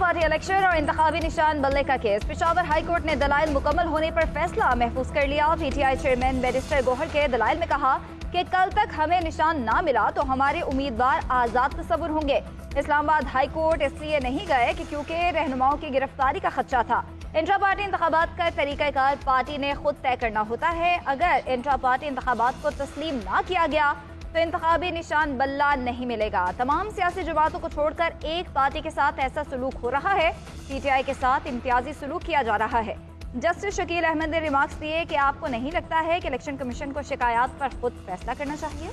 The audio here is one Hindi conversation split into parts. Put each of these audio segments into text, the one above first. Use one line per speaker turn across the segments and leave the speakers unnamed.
पार्टी इलेक्शन और इंतखाबी निशान बल्ले का केस। पेशावर हाई कोर्ट ने दलाइल मुकम्मल होने पर फैसला महफूज कर लिया। PTI चेयरमैन बैरिस्टर गौहर के दलाइल में कहा कि कल तक हमें निशान ना मिला तो हमारे उम्मीदवार आजाद तस्वुर होंगे। इस्लामाबाद हाई कोर्ट इसलिए नहीं गए कि क्योंकि रहनुमाओं की गिरफ्तारी का खदशा था। इंट्रा पार्टी इंतखाबात का तरीकाकार पार्टी ने खुद तय करना होता है। अगर इंट्रा पार्टी इंतखाबात को तस्लीम ना किया गया तो इंतखाबी निशान बल्ला नहीं मिलेगा। तमाम सियासी जमातों को छोड़कर एक पार्टी के साथ ऐसा सलूक हो रहा है। PTI के साथ इम्तियाजी सलूक किया जा रहा है। जस्टिस शकील अहमद ने रिमार्क्स दिए कि आपको नहीं लगता है कि इलेक्शन कमीशन को शिकायत पर खुद फैसला करना चाहिए?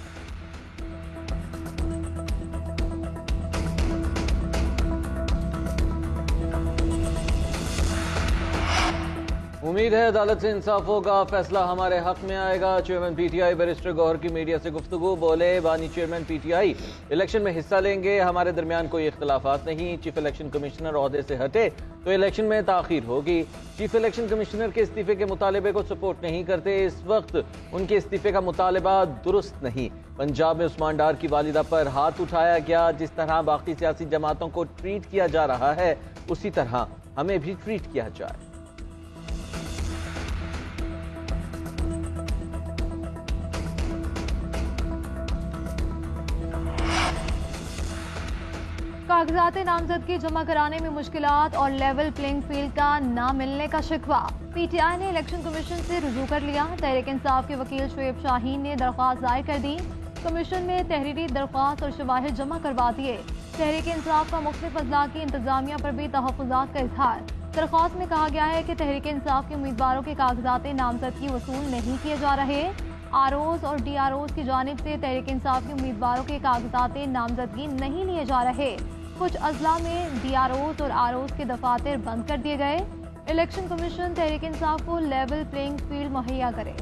उम्मीद है अदालत से इंसाफ होगा, फैसला हमारे हक में आएगा। चेयरमैन PTI बैरिस्टर गौहर की मीडिया से गुफ्तगू। बोले, बानी चेयरमैन PTI इलेक्शन में हिस्सा लेंगे, हमारे दरमियान कोई इख्तलाफात नहीं। चीफ इलेक्शन कमिश्नर ओहदे से हटे तो इलेक्शन में ताखीर होगी। चीफ इलेक्शन कमिश्नर के इस्तीफे के मुतालबे को सपोर्ट नहीं करते। इस वक्त उनके इस्तीफे का मुतालबा दुरुस्त नहीं। पंजाब में उस्मान डार की वालिदा पर हाथ उठाया गया। जिस तरह बाकी सियासी जमातों को ट्रीट किया जा रहा है उसी तरह हमें भी ट्रीट किया जाए।
कागजात नामजदगी जमा कराने में मुश्किलात और लेवल प्लेइंग फील्ड का ना मिलने का शिकवा। PTI ने इलेक्शन कमीशन से रुजू कर लिया। तहरीक इंसाफ के वकील शुएब शाहीन ने दरख्वास्त दायर कर दी। कमीशन में तहरीरी दरख्वास्त और शवाहिद जमा करवा दिए। तहरीक इंसाफ का मुख्तलिफ अजला की इंतजामिया पर भी तहफ़्फ़ुज़ात का इजहार। दरख्वास्त में कहा गया है कि तहरीक इंसाफ के उम्मीदवारों के कागजात नामजदगी वसूल नहीं किए जा रहे। ROs और DROs की जानिब से तहरीक इंसाफ के उम्मीदवारों के कागजात नामजदगी नहीं लिए जा रहे। कुछ अजला में DROs और ROs के दफातर बंद कर दिए गए। इलेक्शन कमीशन तहरीक इंसाफ को लेवल प्लेइंग फील्ड मुहैया करे।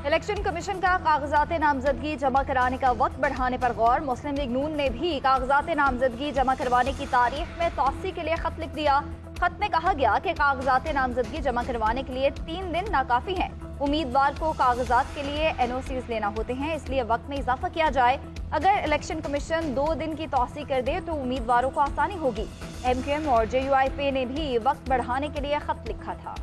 इलेक्शन कमीशन का कागजात नामजदगी जमा कराने का वक्त बढ़ाने पर गौर। मुस्लिम लीग नून ने भी कागजात नामजदगी जमा करवाने की तारीख में तौसी के लिए खत लिख दिया। खत में कहा गया कि कागजात नामजदगी जमा करवाने के लिए 3 दिन नाकाफी हैं। उम्मीदवार को कागजात के लिए NOCs लेना होते हैं, इसलिए वक्त में इजाफा किया जाए। अगर इलेक्शन कमीशन 2 दिन की तौसी कर दे तो उम्मीदवारों को आसानी होगी। MQM और JUIP ने भी वक्त बढ़ाने के लिए खत लिखा था।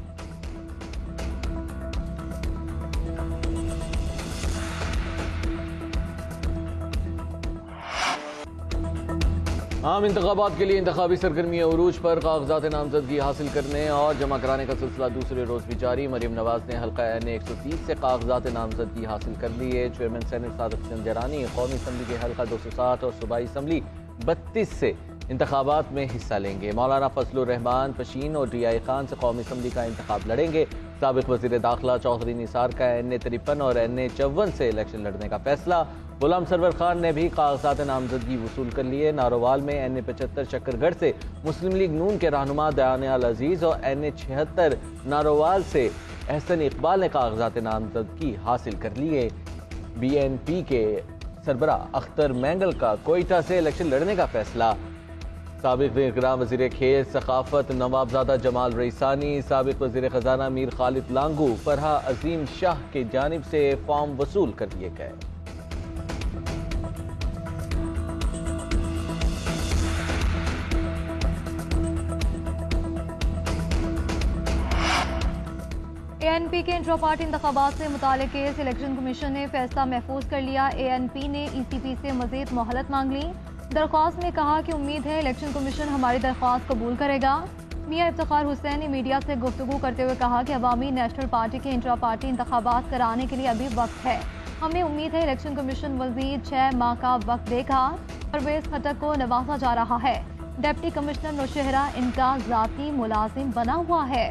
आम इंतखाबात के लिए इंतखाबी सरगर्मी उरूज पर। कागजात नामजदगी हासिल करने और जमा कराने का सिलसिला दूसरे रोज भी जारी। मरीम नवाज ने हल्का NA 130 से कागजात नामजदगी हासिल कर ली है। चेयरमैन सेनेट सादिक चंदेरानी कौमी असम्बली के हल्का 260 और सूबाई असम्बली 32 से इंतखाबात में हिस्सा लेंगे। मौलाना फजलुर रहमान पशीन और DI खान से कौमी असम्बली का इंतखाब लड़ेंगे। साबिक वजीर दाखिला चौधरी निसार का NA 53 और NA 54 से इलेक्शन लड़ने का फैसला। गुलाम सरवर खान ने भी कागजात नामजदगी वसूल कर लिए। नारोवाल में NA 75 शक्करगढ़ से मुस्लिम लीग नून के रहनुमा दयानियाल अजीज और NA 76 नारोवाल से एहसन इकबाल ने कागजात नामजदगी हासिल कर लिए। BNP के सरबराह अख्तर मैंगल का कोयटा से इलेक्शन लड़ने का फैसला। साबिक वज़ीर खेल सकाफत नवाबजादा जमाल रईसानी, साबिक वज़ीर खजाना मीर खालिद लांगू, फरहा अजीम शाह की जानिब से फॉर्म वसूल कर लिए गए।
ANP के इंट्रा पार्टी इंतखाबात से मुताल्लिक़ केस इलेक्शन कमीशन ने फैसला महफूज कर लिया। ANP ने ECP से मजीद मोहलत मांग ली। दरख्वास्त में कहा कि उम्मीद है इलेक्शन कमीशन हमारी दरख्वास्त कबूल करेगा। मियां इफ्तिखार हुसैन ने मीडिया से गुफ्तगू करते हुए कहा कि अवामी नेशनल पार्टी के इंट्रा पार्टी इंतखाबात कराने के लिए अभी वक्त है। हमें उम्मीद है इलेक्शन कमीशन मजीद 6 माह का वक्त देगा। परवेज खटक को नवाजा जा रहा है। डिप्टी कमिश्नर नौशहरा इनका जाती मुलाजिम बना हुआ है।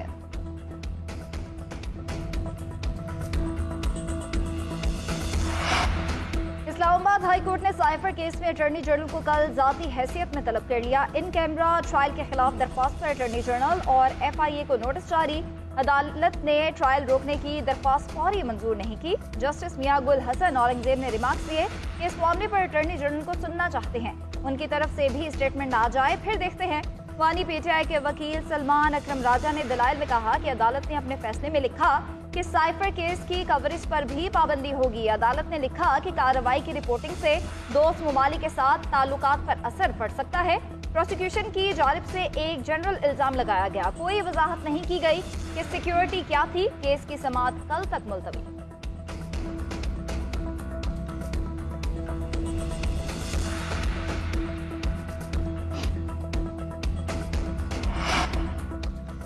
इस्लामाबाद हाई कोर्ट ने साइफर केस में अटॉर्नी जनरल को कल जाती हैसियत में तलब कर लिया। इन कैमरा ट्रायल के खिलाफ दरख्वास्त पर अटॉर्नी जनरल और FIA को नोटिस जारी। अदालत ने ट्रायल रोकने की दरख्वास्त फौरी मंजूर नहीं की। जस्टिस मियां गुल हसन औरंगजेब ने रिमार्क्स दिए कि इस मामले पर अटॉर्नी जनरल को सुनना चाहते हैं, उनकी तरफ से भी स्टेटमेंट आ जाए फिर देखते हैं। वानी PTI के वकील सलमान अकरम राजा ने दलाइल में कहा कि अदालत ने अपने फैसले में लिखा कि साइफर केस की कवरेज पर भी पाबंदी होगी। अदालत ने लिखा कि कार्रवाई की रिपोर्टिंग से दोस्त ममालिक के साथ ताल्लुकात पर असर पड़ सकता है। प्रोसिक्यूशन की जानिब से एक जनरल इल्जाम लगाया गया। कोई वजाहत नहीं की गई कि सिक्योरिटी क्या थी। केस की समाअत कल तक मुलतवी।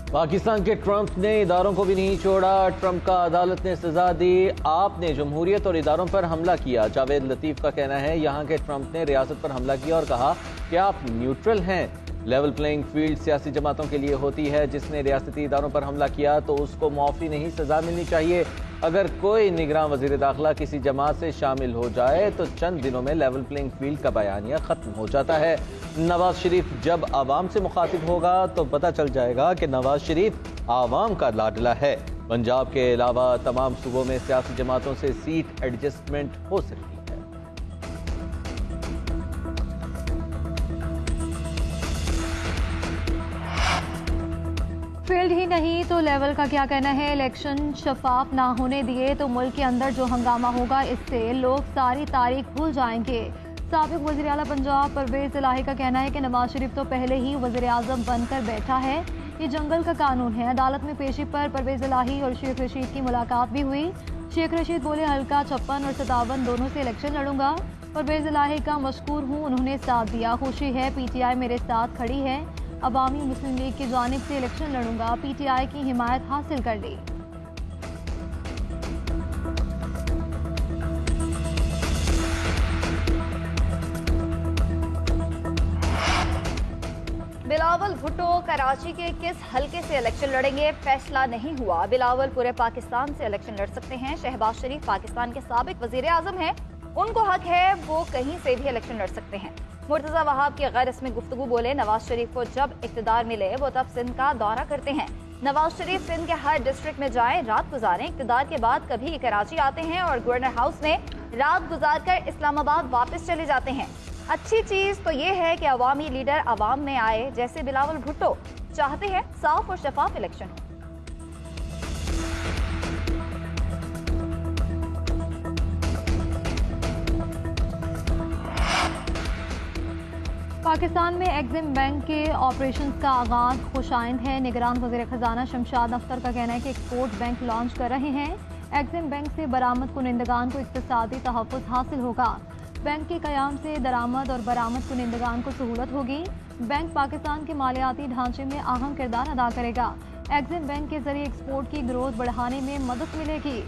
पाकिस्तान के ट्रंप ने इदारों को भी नहीं छोड़ा। ट्रंप का अदालत ने सजा दी। आपने जमहूरियत और इदारों पर हमला किया। जावेद लतीफ का कहना है यहाँ के ट्रंप ने रियासत पर हमला किया और कहा कि आप न्यूट्रल हैं। लेवल प्लेइंग फील्ड सियासी जमातों के लिए होती है। जिसने रियासती इदारों पर हमला किया तो उसको मुआफ़ी नहीं, सजा मिलनी चाहिए। अगर कोई निगरान वज़ीर दाखिला किसी जमात से शामिल हो जाए तो चंद दिनों में लेवल प्लेइंग फील्ड का बयानिया खत्म हो जाता है। नवाज शरीफ जब आवाम से मुखातिब होगा तो पता चल जाएगा कि नवाज शरीफ आवाम का लाडला है। पंजाब के अलावा तमाम सूबों में सियासी जमातों से सीट एडजस्टमेंट हो सकती है।
फील्ड ही नहीं तो लेवल का क्या कहना है। इलेक्शन शफाफ ना होने दिए तो मुल्क के अंदर जो हंगामा होगा इससे लोग सारी तारीख भूल जाएंगे। साबिक वज़ीर आला पंजाब परवेज इलाही का कहना है कि नवाज शरीफ तो पहले ही वज़ीर आज़म बनकर बैठा है। ये जंगल का कानून है। अदालत में पेशी पर परवेज इलाही और शेख रशीद की मुलाकात भी हुई। शेख रशीद बोले हल्का 56 और 57 दोनों से इलेक्शन लड़ूंगा। परवेज इलाही का मशकूर हूँ, उन्होंने साथ दिया। खुशी है PTI मेरे साथ खड़ी है। अवामी मुस्लिम लीग की जानिब से इलेक्शन लड़ूंगा। PTI की हिमायत हासिल कर ली।
बिलावल भुट्टो कराची के किस हलके से इलेक्शन लड़ेंगे फैसला नहीं हुआ। बिलावल पूरे पाकिस्तान से इलेक्शन लड़ सकते हैं। शहबाज शरीफ पाकिस्तान के साबिक वजीर आजम हैं, उनको हक है वो कहीं से भी इलेक्शन लड़ सकते हैं। मुर्तजा वहाब की गैर रस्मी गुफ्तगू बोले नवाज शरीफ को जब इक्तदार मिले वो तब सिंध का दौरा करते हैं। नवाज शरीफ सिंध के हर डिस्ट्रिक्ट में जाएं, रात गुजारें। इक्तदार के बाद कभी कराची आते हैं और गवर्नर हाउस में रात गुजार कर इस्लामाबाद वापस चले जाते हैं। अच्छी चीज तो ये है कि अवामी लीडर अवाम में आए, जैसे बिलावल भुट्टो चाहते हैं साफ और शफाफ इलेक्शन हो।
पाकिस्तान में एग्जिम बैंक के ऑपरेशंस का आगाज खुशाइंद है। निगरान वज़ीर खजाना शमशाद अख्तर का कहना है कि एक्सपोर्ट बैंक लॉन्च कर रहे हैं। एग्जिम बैंक से बरामद कुनिंदगान को इक्तिसादी तहफ़्फ़ुज़ हासिल होगा। बैंक के क़याम से दरामद और बरामद कुनिंदगान को सहूलत होगी। बैंक पाकिस्तान के मालियाती ढांचे में अहम किरदार अदा करेगा। एग्जिम बैंक के जरिए एक्सपोर्ट की ग्रोथ बढ़ाने में मदद मिलेगी।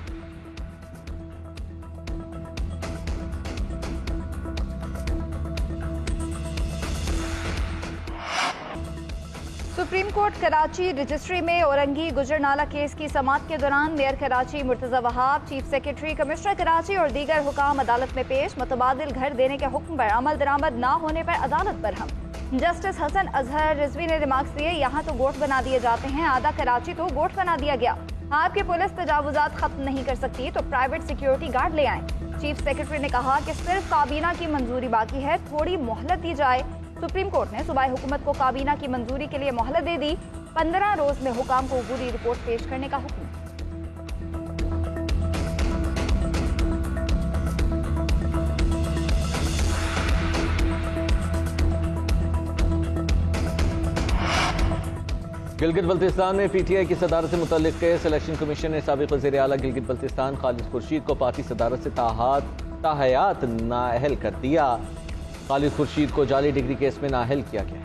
सुप्रीम कोर्ट कराची रजिस्ट्री में औरंगी गुजरनाला केस की समाअत के दौरान mayor Karachi Murtaza Wahab, chief secretary, commissioner Karachi और दीगर हुकाम अदालत में पेश। मुतबादिल घर देने के हुक्म पर अमल दरामद न होने पर अदालत बरहम। जस्टिस हसन अजहर रिजवी ने रिमार्क्स दिए, यहाँ तो गोट बना दिए जाते हैं, आधा कराची तो गोट बना दिया गया। आपकी पुलिस तजावुजात खत्म नहीं कर सकती तो प्राइवेट सिक्योरिटी गार्ड ले आए। चीफ सेक्रेटरी ने कहा कि सिर्फ काबीना की मंजूरी बाकी है, थोड़ी मोहलत दी जाए। सुप्रीम कोर्ट ने सूबाई हुकूमत को काबीना की मंजूरी के लिए मोहलत दे दी। 15 रोज में हुकाम को पूरी रिपोर्ट पेश करने का हुक्म।
गिलगित बल्तिस्तान में PTI की सदारत से मुतल्लिक केस। इलेक्शन कमीशन ने साबिक वज़ीर आला गिलगित बल्तिस्तान खालिद खुर्शीद को पार्टी सदारत से ताहयात नाअहल कर दिया। खालिद खुर्शीद को जाली डिग्री केस में नाअहल किया गया।